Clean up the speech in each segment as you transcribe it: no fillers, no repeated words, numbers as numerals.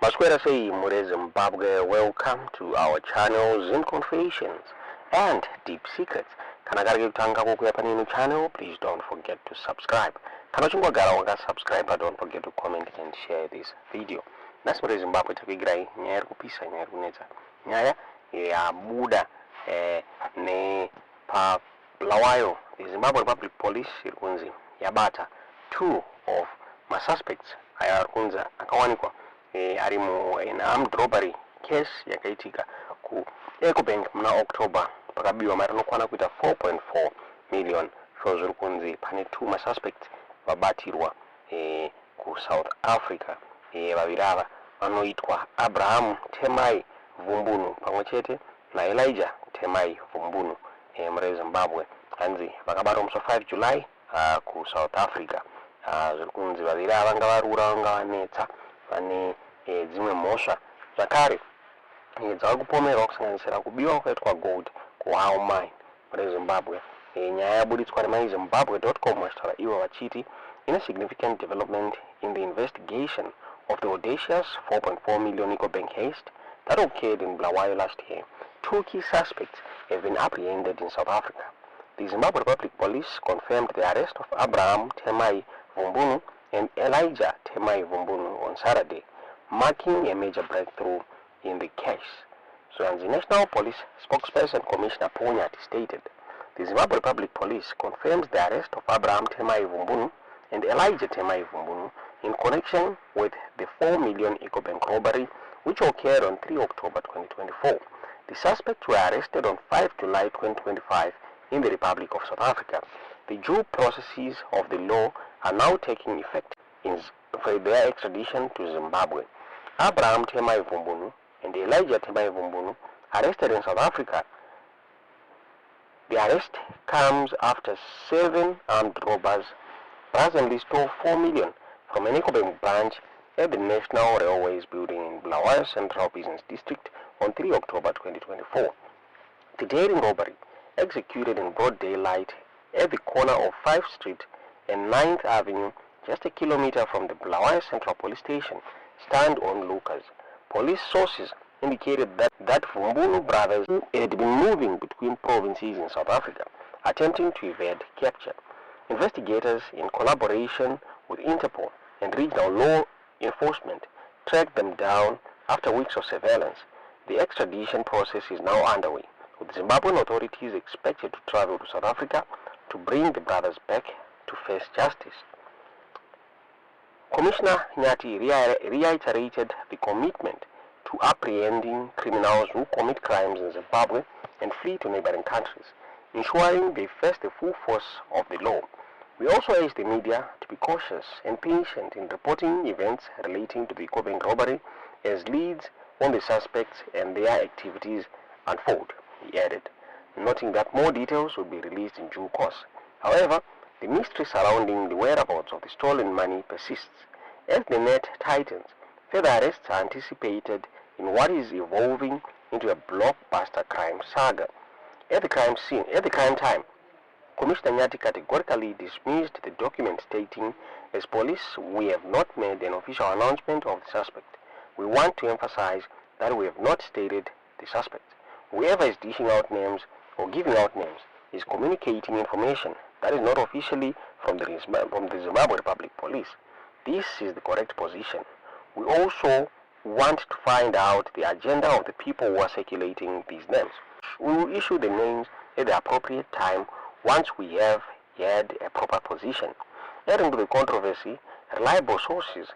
Masquera say Mure Zimbabwe, welcome to our channel Zim Confessions and Deep Secrets. Kanagaragi Tanga Kuyapaninu channel, please don't forget to subscribe. Kanachungwa Garawaka subscribe, but don't forget to comment and share this video. That's Mure Zimbabwe Takigai, Nyer Kupisa, Nyer Kuneta. Nyaya, ya Buda, ne pa Bulawayo, the Zimbabwe Public Police, Irkunzi, Yabata, two of my suspects, Ayarkunza, Akawanikwa. Arimu in armed robbery case yakaitika ku Ecobank mna October pakabiwa mara nokwana kuita 4.4 million zvorukunzi pane two suspects vabatirwa ku South Africa vaviri ava vanoitwa Abraham Temai Vumbunu pamwechete na Elijah Temai Vumbunu muri Zimbabwe hanzi vakabatwa musi 5 July ku South Africa zvorukunzi vaviri ava vanga varura vanga vanetsa vane dzimwe mhosva zvakare dzavakupomerwa kusanganisira kubiwa kwaitwa gold kuHow Mine muri Zimbabwe. Nyaya yaburitswa nemaizimbabwe.com vachitaura ivo vachiti in a significant development in the investigation of the audacious 4.4 million Ecobank heist that occurred in Bulawayo last year, two key suspects have been apprehended in South Africa. The Zimbabwe Public Police confirmed the arrest of Abraham Temai Vumbunu and Elijah Temai Vumbunu on Saturday, marking a major breakthrough in the case. So, as the National Police spokesperson Commissioner Ponyati stated, the Zimbabwe Public Police confirms the arrest of Abraham Temai Vumbunu and Elijah Temai Vumbunu in connection with the 4 million Ecobank robbery which occurred on 3 October 2024. The suspects were arrested on 5 July 2025 in the Republic of South Africa. The due processes of the law are now taking effect for their extradition to Zimbabwe. Abraham Temai Vumbunu and Elijah Temai Vumbunu arrested in South Africa. The arrest comes after 7 armed robbers brazenly stole 4 million from an Ecobank branch at the National Railways building in Bulawayo Central Business District on 3 October 2024. The daring robbery, executed in broad daylight at the corner of 5th Street and 9th Avenue, just a kilometer from the Bulawayo Central Police Station, stand on lookers. Police sources indicated that Vumbunu brothers had been moving between provinces in South Africa, attempting to evade capture. Investigators, in collaboration with Interpol and regional law enforcement, tracked them down after weeks of surveillance. The extradition process is now underway, with Zimbabwean authorities expected to travel to South Africa to bring the brothers back to face justice. Commissioner Nyati reiterated the commitment to apprehending criminals who commit crimes in Zimbabwe and flee to neighboring countries, ensuring they face the full force of the law. We also urge the media to be cautious and patient in reporting events relating to the Ecobank robbery as leads on the suspects and their activities unfold, he added, noting that more details will be released in due course. However, the mystery surrounding the whereabouts of the stolen money persists. As the net tightens, further arrests are anticipated in what is evolving into a blockbuster crime saga. At the crime time, Commissioner Nyati categorically dismissed the document stating, as police, we have not made an official announcement of the suspect. We want to emphasize that we have not stated the suspect. Whoever is dishing out names or giving out names is communicating information that is not officially from the Zimbabwe Republic Police. This is the correct position. We also want to find out the agenda of the people who are circulating these names. We will issue the names at the appropriate time once we have had a proper position. Adding to the controversy, reliable sources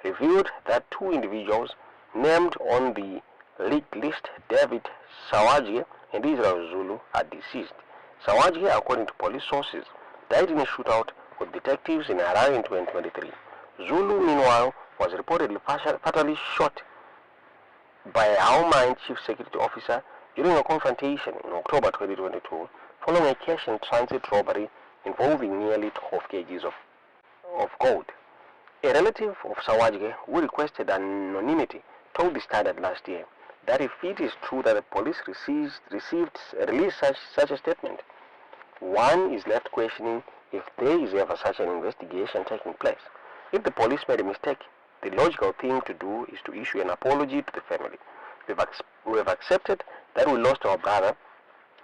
revealed that two individuals named on the leaked list, David Sawaji and Israel Zulu, are deceased. Sawaji, according to police sources, died in a shootout with detectives in Harare in 2023. Zulu, meanwhile, was reportedly fatally shot by a How Mine chief security officer during a confrontation in October 2022 following a cash-in-transit robbery involving nearly 12 kgs of gold. A relative of Sawaji, who requested anonymity, told the Standard last year that if it is true that the police released such a statement, one is left questioning if there is ever such an investigation taking place. If the police made a mistake, the logical thing to do is to issue an apology to the family. We have accepted that we lost our brother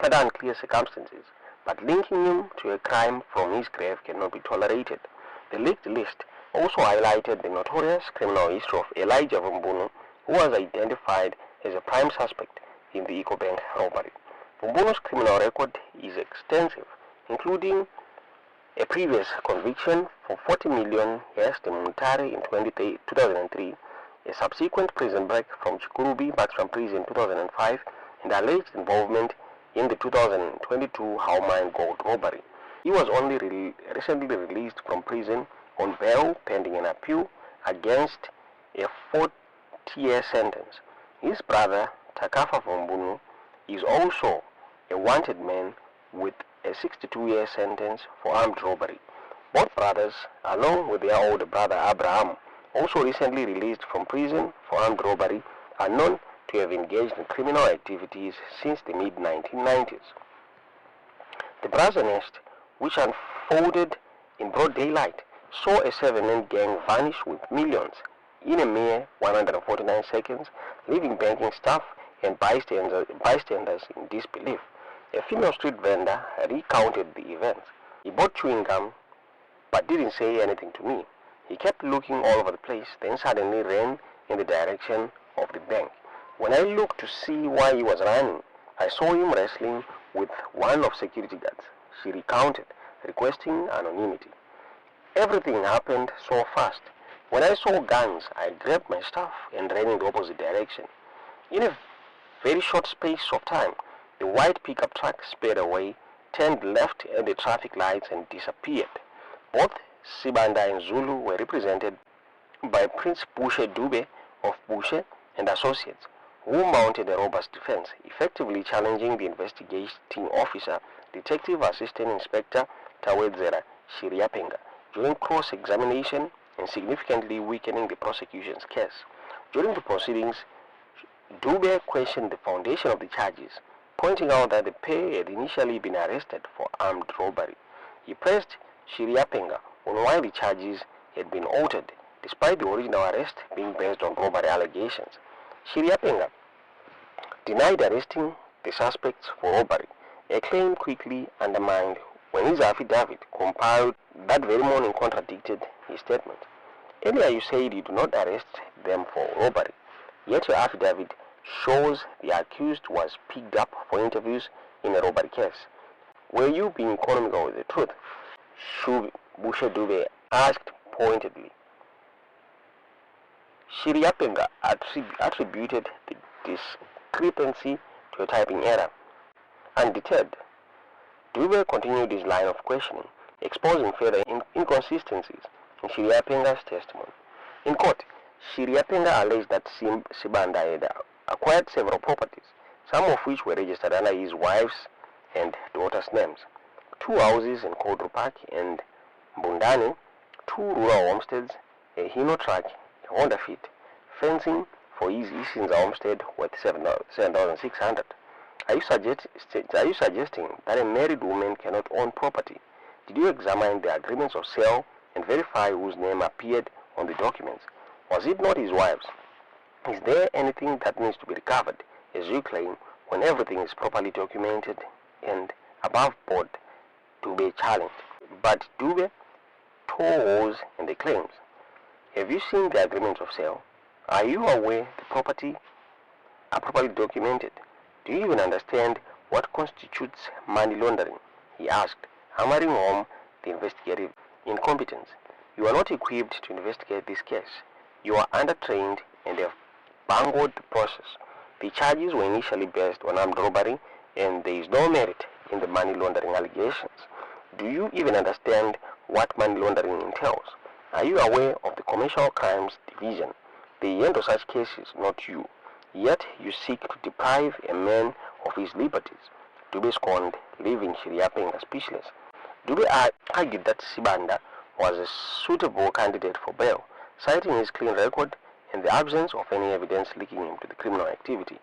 under unclear circumstances, but linking him to a crime from his grave cannot be tolerated. The leaked list also highlighted the notorious criminal history of Elijah Vumbunu, who was identified as a prime suspect in the Ecobank robbery. Vumbunu's criminal record is extensive, including a previous conviction for 40 million yes to Muntari in 2003, a subsequent prison break from Chikurubi Maximum Prison in 2005, and alleged involvement in the 2022 Honai gold robbery. He was only recently released from prison on bail pending an appeal against a 40-year sentence. His brother, Takafa Vumbunu, is also a wanted man with a 62-year sentence for armed robbery. Both brothers, along with their older brother Abraham, also recently released from prison for armed robbery, are known to have engaged in criminal activities since the mid-1990s. The Brazza nest, which unfolded in broad daylight, saw a 7-man gang vanish with millions in a mere 149 seconds, leaving banking staff and bystanders in disbelief. A female street vendor recounted the events. He bought chewing gum but didn't say anything to me. He kept looking all over the place, then suddenly ran in the direction of the bank. When I looked to see why he was running, I saw him wrestling with one of security guards. She recounted, requesting anonymity. Everything happened so fast. When I saw guns, I grabbed my stuff and ran in the opposite direction. In a very short space of time, the white pickup truck sped away, turned left at the traffic lights and disappeared. Both Sibanda and Zulu were represented by Prince Bushe Dube of Bushe and Associates, who mounted a robust defense, effectively challenging the investigating officer, Detective Assistant Inspector Tawedzera Shiriapenga, during cross-examination and significantly weakening the prosecution's case. During the proceedings, Dube questioned the foundation of the charges, pointing out that the pair had initially been arrested for armed robbery. He pressed Shiriapenga on why the charges had been altered, despite the original arrest being based on robbery allegations. Shiriapenga denied arresting the suspects for robbery, a claim quickly undermined when his affidavit compiled that very morning contradicted his statement. Earlier you said you do not arrest them for robbery, yet your affidavit shows the accused was picked up for interviews in a robbery case. Were you being economical with the truth? Bushe Dube asked pointedly. Shiriapenga attributed the discrepancy to a typing error. Undeterred, Dube continued his line of questioning, exposing further inconsistencies in Shiriapenga's testimony. In court, Shiriapenga alleged that Sibanda had acquired several properties, some of which were registered under his wife's and daughter's names: 2 houses in Kodru Park and Mbundane, 2 rural homesteads, a Hino truck, a Honda Fit, fencing for his Isinza homestead worth 7,600. Are you suggesting that a married woman cannot own property? Did you examine the agreements of sale and verify whose name appeared on the documents? Was it not his wife's? Is there anything that needs to be recovered, as you claim, when everything is properly documented and above board? Dube challenged. But Dube tore holes in the claims. Have you seen the agreements of sale? Are you aware the property are properly documented? Do you even understand what constitutes money laundering? He asked, hammering home the investigative incompetence. You are not equipped to investigate this case. You are undertrained and have bungled the process. The charges were initially based on armed robbery, and there is no merit in the money laundering allegations. Do you even understand what money laundering entails? Are you aware of the Commercial Crimes Division? They handle such cases, not you. Yet you seek to deprive a man of his liberties. Dube scorned, leaving Shiriapenga speechless. Dube argued that Sibanda was a suitable candidate for bail, citing his clean record and the absence of any evidence linking him to the criminal activity.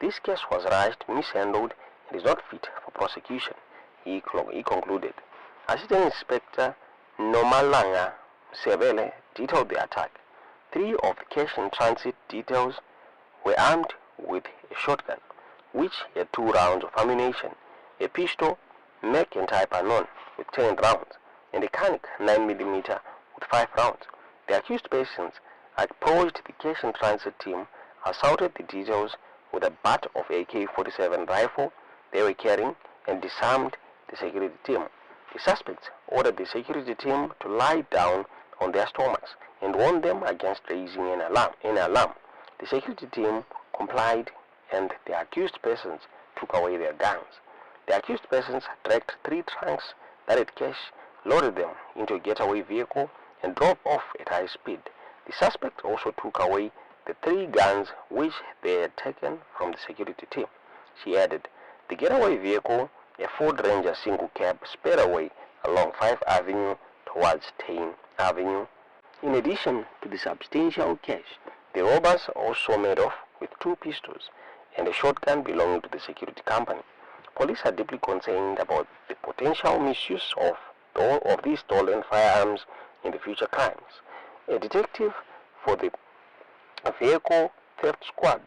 This case was rushed, mishandled, and is not fit for prosecution, he concluded. Assistant Inspector Nomalanga Sebele detailed the attack. 3 of the cash in transit details were armed with a shotgun, which had 2 rounds of ammunition, a pistol, make and type unknown, with 10 rounds, and a Canik 9mm with 5 rounds. The accused persons approached the cash in transit team, assaulted the details with a butt of AK-47 rifle they were carrying, and disarmed the security team. The suspects ordered the security team to lie down on their stomachs and warned them against raising an alarm. The security team complied, and the accused persons took away their guns. The accused persons dragged 3 trunks that had cash, loaded them into a getaway vehicle, and drove off at high speed. The suspects also took away the 3 guns which they had taken from the security team. She added, the getaway vehicle, a Ford Ranger single cab, sped away along 5th Avenue towards Tain Avenue. In addition to the substantial cash, the robbers also made off with 2 pistols and a shotgun belonging to the security company. Police are deeply concerned about the potential misuse of these stolen firearms in the future crimes. A detective for the vehicle theft squad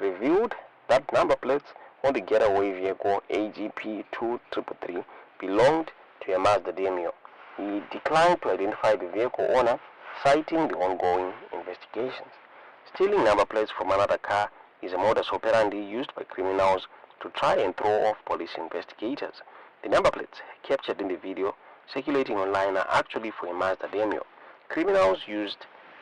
revealed that number plates on the getaway vehicle AGP 2333 belonged to a Mazda Demio. He declined to identify the vehicle owner, citing the ongoing investigations. Stealing number plates from another car is a modus operandi used by criminals to try and throw off police investigators. The number plates captured in the video circulating online are actually for a Mazda Demio. Criminals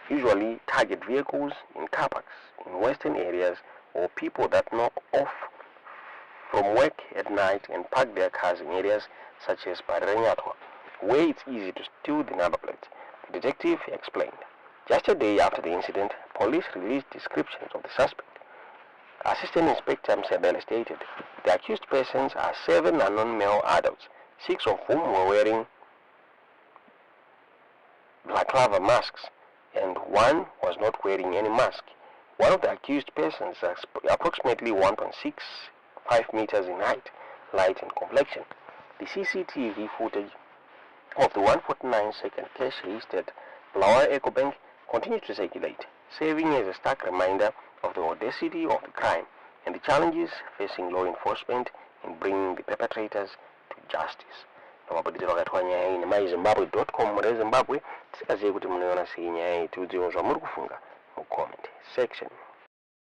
usually target vehicles in car parks in western areas, or people that knock off from work at night and park their cars in areas such as Aitwa, where it's easy to steal the number plates. The detective explained. Just a day after the incident, police released descriptions of the suspect. Assistant Inspector Msebele stated, the accused persons are 7 unknown male adults, 6 of whom were wearing balaclava masks, and 1 was not wearing any mask. One of the accused persons is approximately 1.65 meters in height, light in complexion. The CCTV footage of the 149-second cash heist at Bulawayo Ecobank continues to circulate, serving as a stark reminder of the audacity of the crime and the challenges facing law enforcement in bringing the perpetrators to justice. Mabatirwo Aitwa nyaya ine myzimbabwe.com muri Zimbabwe. Tisikaziye kuti munoona sei nyaya iyi, tiudziwe zvamunofunga mu comment section.